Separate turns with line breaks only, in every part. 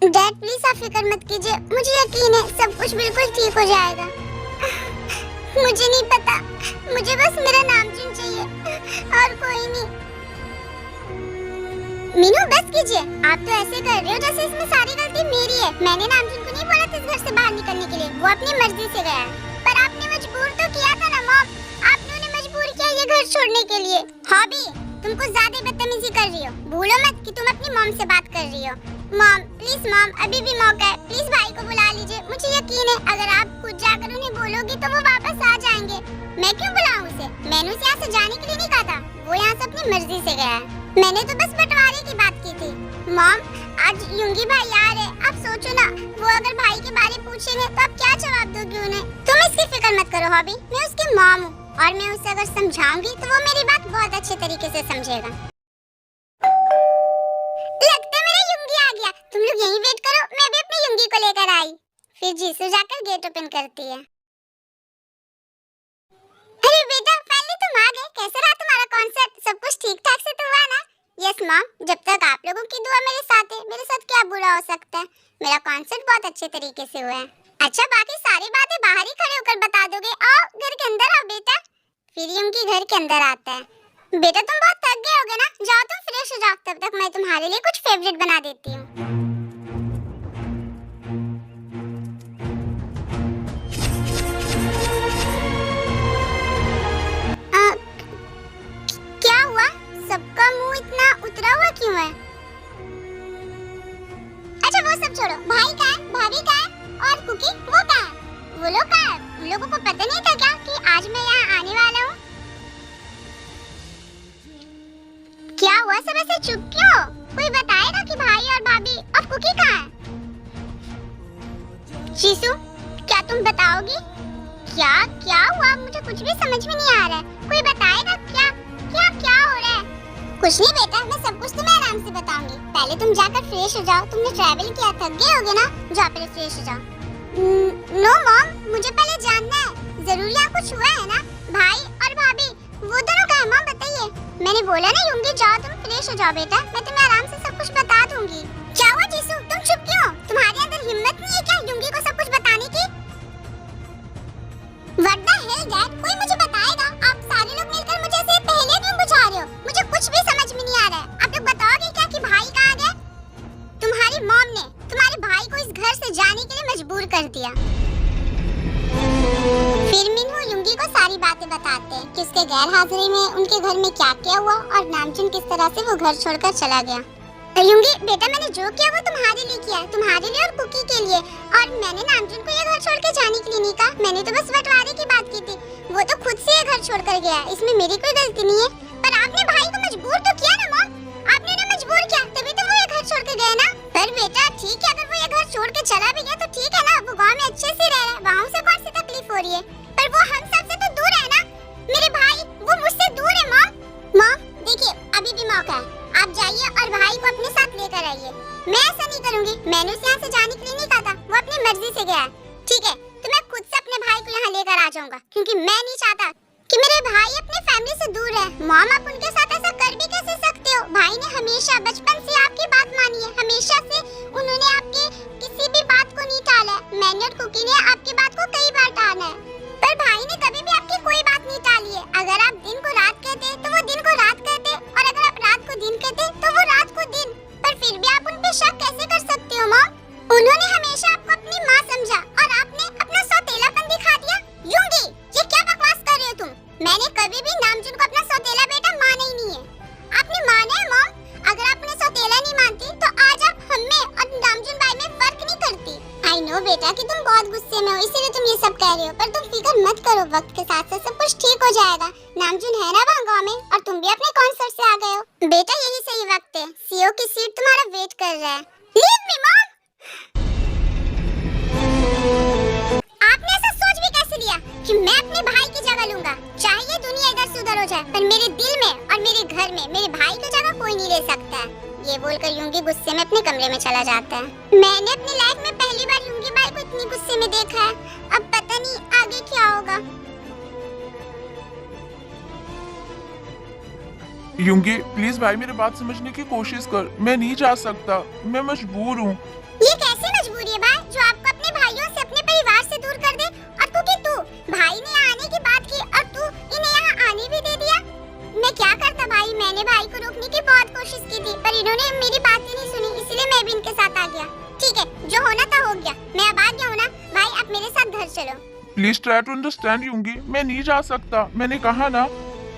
Dad please आप फिक्र मत कीजिए, मुझे यकीन है सब कुछ बिल्कुल ठीक हो जाएगा। मुझे नहीं पता, मुझे बस मेरा नामचुन चाहिए और कोई नहीं। मीनू बस कीजिए, आप तो ऐसे कर रहे हो जैसे इसमें सारी गलती मेरी है। मैंने नामचुन को नहीं बोला था इस घर से बाहर निकलने के लिए, वो अपनी मर्जी से गया है। पर आपने मजबूर तो किया था ना मॉम, आपने उन्हें मजबूर किया ये घर छोड़ने के लिए। हॉबी तुम कुछ ज्यादा बदतमीजी कर रही हो, भूलो मत कि तुम अपनी मॉम से बात कर रही हो। मॉम प्लीज मॉम, अभी भी मौका है, प्लीज भाई को बुला लीजिए। मुझे यकीन है अगर आप खुद जाकर उन्हें बोलोगी तो वो वापस आ जाएंगे। मैं क्यों बुलाऊं उसे? मैंने उसे यहाँ से जाने के लिए नहीं कहा था, वो यहाँ से अपनी मर्जी से गया है। मैंने तो बस बंटवारे की बात की थी। मॉम आज युंगी भाई आ रहे, आप सोचो ना, वो अगर भाई के बारे पूछेंगे तो आप क्या जवाब दोगी उन्हें? तुम इसकी फिक्र मत करो हॉबी, मैं उसकी मॉम हूँ और मैं उसे अगर समझाऊंगी तो वो मेरी बात बहुत अच्छे तरीके से समझेगा। लगता है मेरा युंगी आ गया, तुम लोग यहीं वेट करो, मैं अभी अपनी युंगी को लेकर आई। फिर जीसू जाकर गेट ओपन करती है। अरे बेटा फाइनली तुम आ गए, कैसा रहा तुम्हारा कॉन्सर्ट? सब कुछ ठीक ठाक से तो हुआ ना? यस मॉम, जब तक आप लोगों की दुआ मेरे साथ है, मेरे साथ क्या बुरा हो सकता है। मेरा कॉन्सर्ट बहुत अच्छे तरीके से हुआ है। अच्छा बाकी सारी बातें बाहर ही खड़े होकर बता दोगे? आओ घर के अंदर आओ बेटा। फिर युंगी घर के अंदर आता है। बेटा तुम बहुत थक गए होगे ना, जाओ तुम फ्रेश हो जाओ, तब तक मैं तुम्हारे लिए कुछ फेवरेट बना देती हूँ। क्या हुआ? सबका मुंह इतना उतरा हुआ क्यों है? अच्छा वो सब छोड़ो, भाई कहाँ है, भाभी कहाँ है और कुकी वो कहाँ है? वो लोग कहाँ है? उन लोगों को पता नहीं था क्या कि आज मैं यहाँ आने वाला हूँ? क्या हुआ सब ऐसे चुप क्यों? कोई बताएगा कि भाई और भाभी और कुकी कहाँ है? जीसू क्या तुम बताओगी? क्या क्या हुआ? मुझे कुछ भी समझ में नहीं आ रहा है, कोई बताएगा क्या? क्या क्या हो रहा है? कुछ नहीं बेटा, मैं सब कुछ तुम्हें आराम से बताऊंगी। पहले तुम जाकर फ्रेश हो जाओ, तुमने ट्रैवल किया, थक गए होगे ना, जाओ पहले फ्रेश हो जाओ। नो मॉम, मुझे पहले जानना है, जरूर यहाँ कुछ हुआ है ना? भाई और भाभी वो दोनों कहाँ है मॉम बताइए? मैंने बोला ना युंगी जाओ तुम फ्रेश हो जाओ बेटा, मैं तुम्हें आराम से सब कुछ बता दूंगी। क्या हुआ जीसू, तुम चुप क्यों? तुम्हारे अंदर हिम्मत नहीं है क्या युंगी को सब कुछ बताने की? What the hell Dad? कोई मुझे बताएगा? आप सारे लोग मिलकर मुझे ऐसे पहले क्यों बुझा रहे हो? मुझे कुछ भी समझ में नहीं आ रहा है। आप लोग बताओगे क्या कि भाई कहाँ गया? तुम्हारी मॉम ने तुम्हारे भाई को इस घर से जाने के लिए मजबूर कर दिया। फिर मिनू युंगी को सारी बातें बताते हैं कि उसके गैर हाजिरी में उनके घर में क्या क्या हुआ और नामचुन किस तरह से वो घर छोड़कर चला गया। युंगी बेटा मैंने जो किया वो तुम्हारे लिए किया, तुम्हारे लिए और कुकी के लिए, और मैंने नामचुन को ये घर छोड़ के जाने के लिए नहीं कहा। मैंने तो बस बंटवारे की बात की थी, वो तो खुद से ये घर छोड़ कर गया, इसमें मेरी कोई गलती नहीं है। पर आपने भाई को मजबूर तो किया ना मॉम, आपने ना मजबूर किया तभी तो वो ये घर छोड़ के गए ना। पर बेटा ठीक है, अगर वो ये घर छोड़ के चला भी गया तो ठीक है ना, वो गाँव में अच्छे से रह रहा है, वहाँ उसे कौन सी तकलीफ हो रही है? पर वो हम सबसे तो दूर है ना, मेरे भाई वो मुझसे दूर है मॉम। मॉम देखिए अभी भी मौका है, आप जाइए और भाई को अपने साथ लेकर आइए। मैं ऐसा नहीं करूंगी, मैंने उसे यहाँ से जाने के लिए नहीं कहा था, वो अपनी मर्जी से गया है। ठीक है तो मैं खुद से अपने भाई को यहाँ लेकर आ जाऊंगा, क्योंकि मैं नहीं चाहता कि मेरे भाई अपने फैमिली से दूर है। मॉम आप उनके साथ ऐसा कर भी कैसे सकते हो? भाई ने हमेशा बचपन से आपकी बात मानी है, हमेशा से उन्होंने आपके किसी भी बात को नहीं टाला है। मैंने और कुकी ने आपकी बात को कई बार टाला है, पर भाई ने कभी भी आपकी कोई बात नहीं टाली है। अगर आप दिन को रात कहते तो वो दिन को रात कहते, और अगर आप रात को दिन कहते तो वो रात को दिन। पर फिर भी आप उन पे शक कैसे कर सकते हो मॉम? उन्होंने हमेशा आपको अपनी माँ समझा और आपने अपना सौतेलापन दिखा दिया। युंगी ये क्या बकवास कर रहे हो तुम? मैंने कभी भी नामचुन को अपना सौतेला बेटा माना ही नहीं है। आपने माना है मॉम? अगर आप उन्हें सौतेला नहीं मानती तो आज आप हमें और नामचुन भाई में फर्क नहीं करती। आई नो बेटा कि तुम बहुत गुस्से में हो, इसीलिए तुम ये सब कह रहे हो, पर तुम फिक्र मत करो, वक्त के साथ साथ सब कुछ ठीक हो जाएगा। नामचुन है ना वहाँ गाँव में, और तुम भी अपने कॉन्सर्ट से आ गए हो। बेटा यही सही वक्त है, सीओ की सीट तुम्हारा वेट कर रहा है। Leave me mom. आपने ऐसा सोच भी कैसे लिया कि मैं अपने भाई की जगह लूंगा? चाहे ये दुनिया इधर से उधर हो जाए, पर मेरे दिल में और मेरे घर में मेरे भाई की जगह कोई नहीं ले सकता है। ये बोलकर युंगी गुस्से में अपने कमरे में चला जाता है। मैंने अपनी लाइफ में पहली बार युंगी भाई को इतनी गुस्से में देखा है, अब पता नहीं आगे क्या होगा।
युंगी प्लीज भाई मेरी बात समझने की कोशिश कर, मैं नहीं जा सकता, मैं मजबूर हूँ।
ये कैसी मजबूरी है भाई जो आपको अपने भाइयों से अपने परिवार से दूर कर दे? और तू भाई ने यहाँ आने की बात की और तू इन्हें यहाँ आने भी दे दिया। मैं क्या करता भाई, मैंने भाई को रोकने की बहुत कोशिश की थी पर इन्होंने मेरी बात ही नहीं सुनी, इसलिए मैं भी इनके साथ आ गया। ठीक है, जो होना था हो गया, मैं अब आ गया हूँ ना। भाई आप मेरे साथ घर चलो।
प्लीज ट्राई टू अंडरस्टैंड युंगी, मैं नहीं जा सकता, मैंने कहा ना।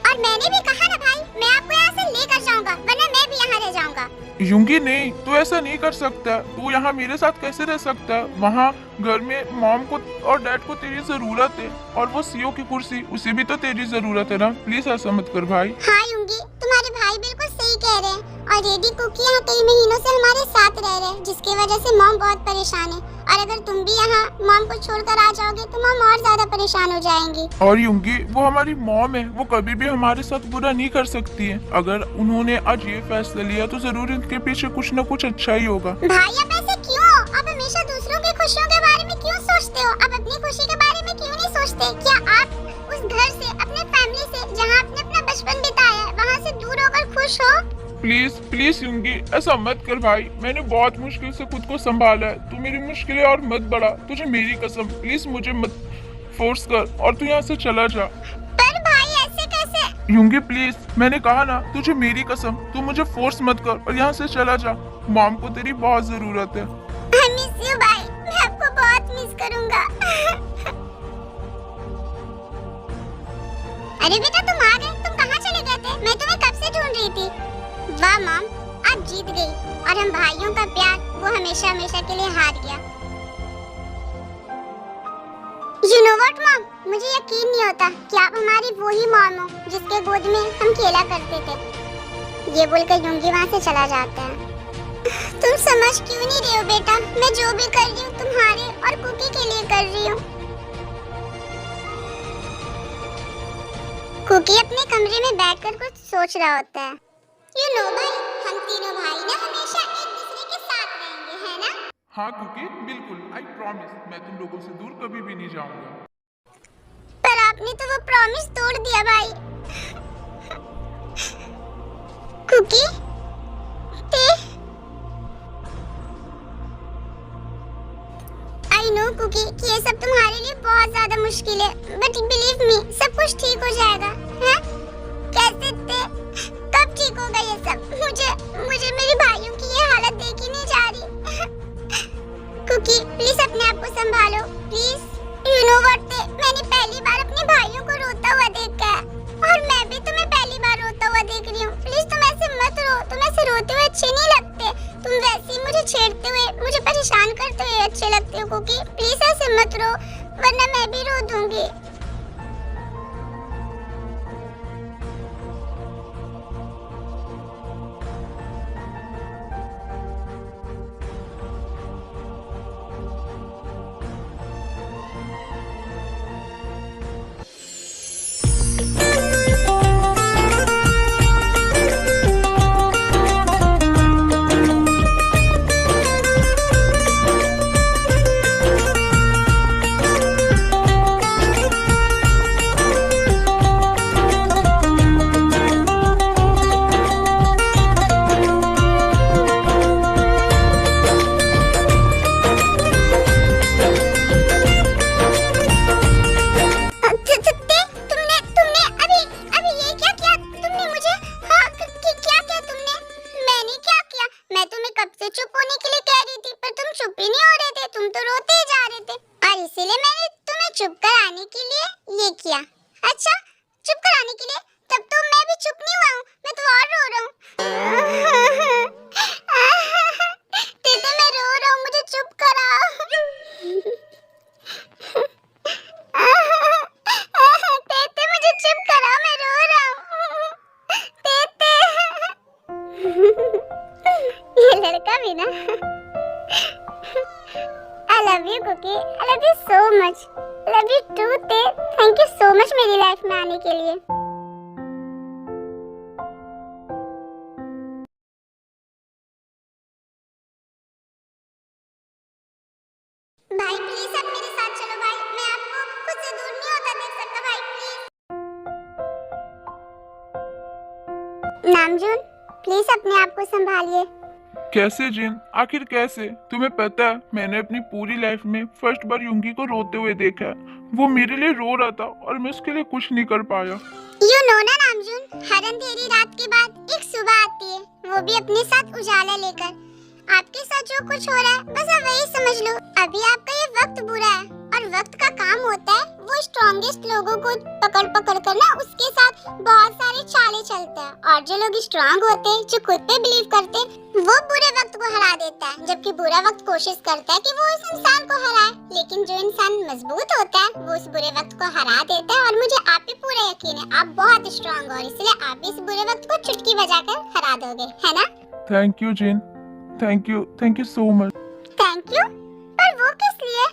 और मैंने भी कहा ना भाई, मैं आपको यहाँ से लेकर जाऊंगा वरना मैं भी यहाँ रह जाऊंगा।
युंगी नहीं, तू ऐसा नहीं कर सकता, तू यहाँ मेरे साथ कैसे रह सकता है? वहाँ घर में मॉम को और डैड को तेरी जरूरत है, और वो सीईओ की कुर्सी उसे भी तो तेरी जरूरत है ना। प्लीज ऐसा मत कर भाई।
हाँ युंगी, तुम्हारे भाई बिल्कुल सही कह रहे हैं। और रेडी कुकी यहाँ कई महीनों से हमारे साथ रह रहे हैं, जिसकी वजह से मॉम बहुत परेशान है। और अगर तुम भी यहाँ मॉम को छोड़कर आ जाओगे तो मॉम और ज्यादा परेशान हो जाएंगी।
और युंगी वो हमारी मॉम है, वो कभी भी हमारे साथ बुरा नहीं कर सकती है। अगर उन्होंने आज ये फैसला लिया तो जरूर इनके पीछे कुछ न कुछ अच्छा ही होगा।
भाई आप ऐसे क्यों? आप हमेशा दूसरों की खुशियों के बारे में क्यों सोचते हो? आप अपनी खुशी के बारे में क्यों नहीं सोचते? क्या आप उस घर से, अपने फैमिली से, जहाँ आपने अपना बचपन बिताया है, वहाँ से दूर होकर खुश हो?
प्लीज प्लीज युंगी ऐसा मत कर भाई, मैंने बहुत मुश्किल से खुद को संभाला है, तू मेरी मुश्किलें और मत बढ़ा, तुझे मेरी कसम, प्लीज मुझे मत फोर्स कर और तू यहाँ से चला जा।
पर भाई ऐसे कैसे?
युंगी प्लीज, मैंने कहा ना, तुझे मेरी कसम, तू मुझे फोर्स मत कर और यहाँ से चला जा। मॉम को तेरी बहुत जरूरत है।
I miss you भाई, मैं आपको बहुत मिस करूंगा। अरे बेटा तुम आ गए, तुम कहाँ चले गए थे? मैं तुम्हें कब से ढूंढ रही थी। वाह मॉम, आप जीत गई और हम भाइयों का प्यार वो हमेशा हमेशा के लिए हार गया। You know what मॉम, मुझे यकीन नहीं होता कि आप हमारी वो ही मॉम हो जिसके गोद में हम खेला करते थे। ये बोलकर युंगी वहाँ से चला जाता है। तुम समझ क्यों नहीं रहे हो बेटा, मैं जो भी कर रही हूँ तुम्हारे और कुकी के लिए कर रही हूँ। कुकी अपने कमरे में बैठकर कुछ सोच रहा होता है। You know भाई, हम तीनों भाई ना हमेशा एक दूसरे के साथ रहेंगे, है ना?
हाँ कुकी बिल्कुल, आई प्रॉमिस, मैं तुम लोगों से दूर कभी भी नहीं जाऊंगा।
पर आपने तो वो प्रॉमिस तोड़ दिया भाई। कुकी आई नो कुकी कि ये सब तुम्हारे लिए बहुत ज्यादा मुश्किल है, बट बिलीव मी सब कुछ ठीक हो जाएगा। हैं? कैसे थे? कब ठीक होगा ये सब? मुझे मेरे भाइयों की ये हालत देखी नहीं जा रही। कुकी प्लीज अपने आप को संभालो प्लीज। यू नो व्हाट, मैंने पहली बार अपने भाइयों को रोता हुआ देखा है और मैं भी तुम्हें पहली बार रोता हुआ देख रही हूँ। प्लीज तुम ऐसे मत रो, तुम ऐसे रोते हुए अच्छे नहीं लगते। तुम वैसे ही मुझे छेड़ते हुए, मुझे परेशान करते हुए अच्छे लगते हो कुकी। प्लीज ऐसे मत रो वरना मैं भी रो दूंगी। नामजून, प्लीज अपने आप को संभालिए।
कैसे जिन, आखिर कैसे? तुम्हें पता है मैंने अपनी पूरी लाइफ में फर्स्ट बार युंगी को रोते हुए देखा है। वो मेरे लिए रो रहा था और मैं उसके लिए कुछ नहीं कर पाया।
यू नो ना नामजून, हर अंधेरी रात के बाद एक सुबह आती है, वो भी अपने साथ उजाला लेकर। आपके साथ जो कुछ हो रहा है बस आप वही समझ लो। अभी आपका ये वक्त बुरा है और वक्त का काम होता है वो स्ट्रॉन्गेस्ट लोगों को पकड़ पकड़ कर ना उसके साथ बहुत सारे चाले चलते हैं, और जो लोग स्ट्रांग होते हैं, जो खुद पे बिलीव करते हैं, वो बुरे वक्त को हरा देता है, जबकि बुरा वक्त कोशिश करता है कि वो उस इंसान को हराए। लेकिन जो इंसान मजबूत होता है वो उस बुरे वक्त को हरा देता है, और मुझे आप पे पूरा यकीन है आप बहुत स्ट्रांग हो, इसलिए आप भी इस बुरे वक्त को चुटकी बजाकर हरा दोगे, है ना?
थैंक यू जिन, thank you so much.
Thank you? पर वो किस लिए?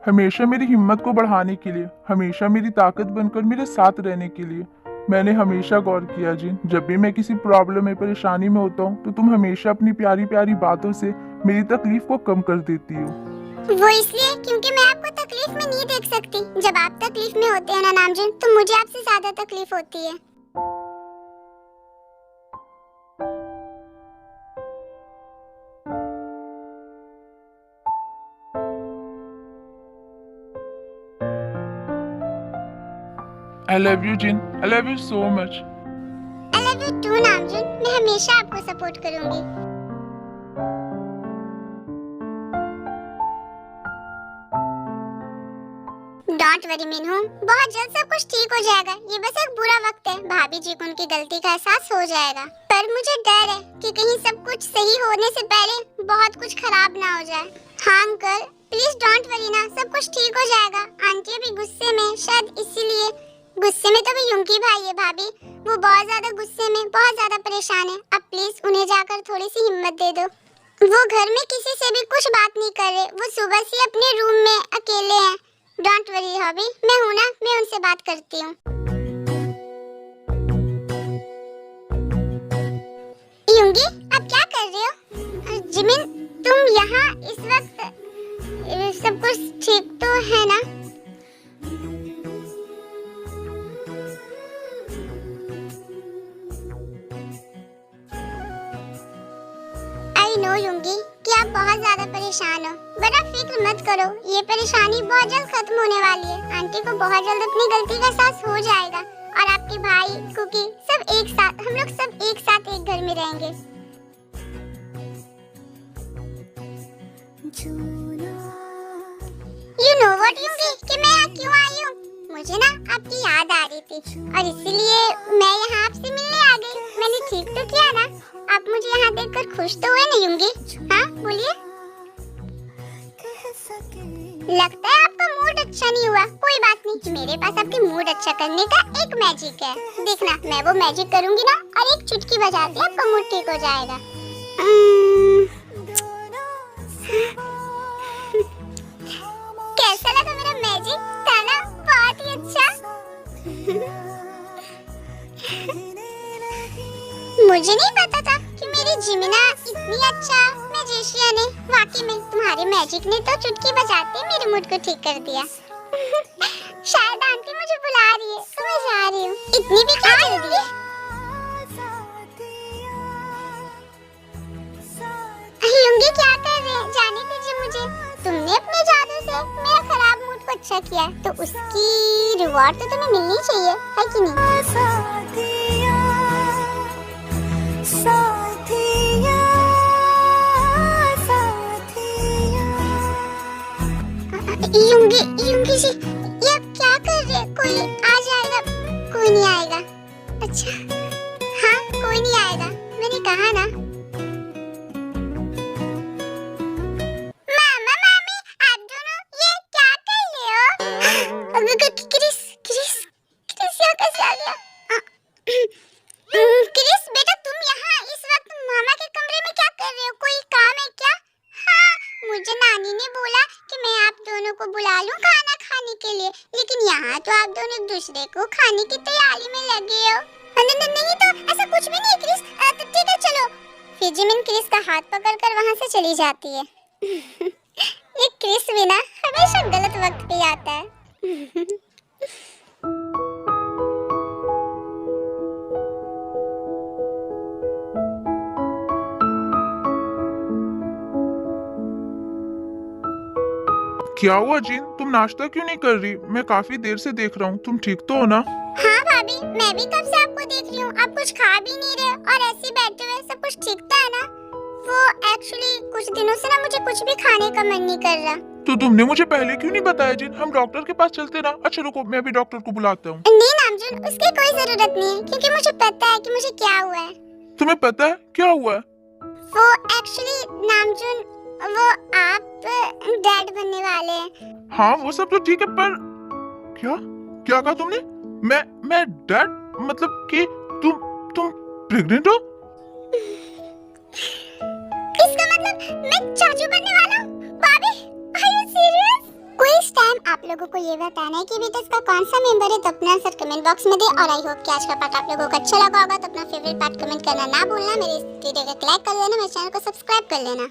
हमेशा मेरी हिम्मत को बढ़ाने के लिए, हमेशा मेरी ताकत बनकर मेरे साथ रहने के लिए। मैंने हमेशा गौर किया जिन, जब भी मैं किसी प्रॉब्लम में, परेशानी में होता हूँ तो तुम हमेशा अपनी प्यारी प्यारी बातों से मेरी तकलीफ को कम कर देती हो।
वो इसलिए क्योंकि मैं आपको तकलीफ में नहीं देख सकती। जब आप तकलीफ में होते हैं ना नामजून, तो मुझे आपसे ज्यादा तकलीफ होती है।
I love you Jin, I love you so much।
I love you too Namjoon, मैं हमेशा आपको सपोर्ट करूंगी। डोंट वरी मिनहू, बहुत जल्द सब कुछ ठीक हो जाएगा। ये बस एक बुरा वक्त है, भाभी जी को उनकी गलती का एहसास हो जाएगा। पर मुझे डर है कि कहीं सब कुछ सही होने से पहले बहुत कुछ खराब ना हो जाए। हाँ अंकल, प्लीज डोंट वरी ना, सब कुछ ठीक हो जाएगा। आंटी अभी गुस्से में, शायद इसीलिए। गुस्से में तो भी युंकी भाई है भाभी, वो बहुत ज्यादा गुस्से में, बहुत ज्यादा परेशान है। अब प्लीज उन्हें जाकर थोड़ी सी हिम्मत दे दो। वो घर में किसी से भी कुछ बात नहीं कर रहे, वो सुबह से अपने रूम में अकेले हैं। डोंट वरी हॉबी, मैं हूं ना, मैं उनसे बात करती हूँ। युंगी, आप क्या कर रहे हो? जिमिन, तुम यहाँ इस वक्त, सब कुछ ठीक तो है ना? नो युंगी कि आप बहुत ज्यादा परेशान हो, बड़ा फिक्र मत करो, ये परेशानी बहुत जल्द खत्म होने वाली है। आंटी को बहुत जल्द अपनी गलती का एहसास हो जाएगा, और आपके भाई, कुकी, सब एक साथ, हम लोग सब एक साथ एक घर में रहेंगे। You know what युंगी, कि मैं यहाँ क्यों आई हूँ? मुझे ना आपकी याद आ रही थी, और इसीलिए मैं यहाँ आपसे मिलने आ गई। मैंने ठीक तो किया ना? आप मुझे यहाँ देखकर खुश तो हुए ना युंगी? हाँ बोलिए। लगता है आपका मूड अच्छा नहीं हुआ। कोई बात नहीं, मेरे पास आपके मूड अच्छा करने का एक मैजिक है। देखना, मैं वो मैजिक करूँगी ना, और एक चुटकी बजाते आपका मूड ठीक हो जाएगा। कैसा लगा मेरा मैजिक? था ना बहुत ही अच्छा? मुझे नहीं पता था कि मेरी जिमिना इतनी अच्छा मैजिशियन है। वाकई में तुम्हारे मैजिक ने तो चुटकी बजाते मेरे मूड को ठीक कर दिया। शायद आंटी मुझे बुला रही है, तो मैं जा रही हूँ। इतनी भी क्या जल्दी है? युंगी क्या कर रहे हैं? जाने दीजिए मुझे। तुमने अपने जादू से मेरा खराब मूड को अच्छा किया, तो उसकी रिवॉर्ड तो तुम्हें मिलनी चाहिए, है कि नहीं? युंगी, युंगी जी, ये आप क्या कर रहे हैं? कोई आ जाएगा? कोई नहीं आएगा। अच्छा, हाँ कोई नहीं आएगा, मैंने कहा ना। मामा मामी, आप दोनों ये क्या कर रहे हो? क्रिस, क्रिस, क्रिस यहाँ कैसे आ गया? क्रिस बेटा, तुम यहाँ इस वक्त मामा के कमरे में क्या कर रहे हो? कोई काम है क्या? हाँ, मुझे नानी ने बोला कि मैं आप दोनों को बुला लूं खाना खाने के लिए, लेकिन यहाँ तो आप दोनों एक दूसरे को खाने की तैयारी में लगे हो। नहीं तो ऐसा कुछ भी नहीं क्रिस, तो ठीक है चलो। फिर जिमिन क्रिस का हाथ पकड़कर वहाँ से चली जाती है। ये क्रिस भी ना हमेशा गलत वक्त पे आता है।
क्या हुआ जिन, तुम नाश्ता क्यों नहीं कर रही? मैं काफी देर से देख रहा हूँ, तुम ठीक तो हो ना?
हाँ भाभी, मैं भी कब से आपको देख रही हूँ, आप कुछ खा भी नहीं रहे और ऐसे ही बैठे हुए। सब कुछ ठीक तो है ना? वो एक्चुअली कुछ दिनों से ना मुझे कुछ भी खाने का मन नहीं कर रहा।
तो तुमने मुझे पहले क्यों नहीं बताया जिन? हम डॉक्टर के पास चलते ना। अच्छा रुको, मैं भी डॉक्टर को बुलाता हूँ।
नहीं नामजुन, उसकी कोई जरूरत नहीं है, क्योंकि मुझे पता है कि मुझे क्या हुआ है।
तुम्हें पता है क्या हुआ है?
वो एक्चुअली नामजुन, वो आप डैड बनने वाले हैं।
हाँ वो सब तो ठीक है, पर क्या क्या कहा तुमने? मैं डैड, मतलब कि तुम प्रेग्नेंट हो?
इसका मतलब मैं चाचू बनने वाला हूँ? भाभी, आर यू सीरियस? कोई इस टाइम आप लोगों को ये बताना है कि बेटा इसका कौन सा मेंबर है, तो अपना आंसर कमेंट बॉक्स में दे। और आई होप कि आज का पार्ट आप लोगों को अच्छा लगा होगा, तो अपना फेवरेट पार्ट कमेंट करना ना भूलना। मेरे इस वीडियो को लाइक कर देना, मेरे चैनल को सब्सक्राइब कर लेना।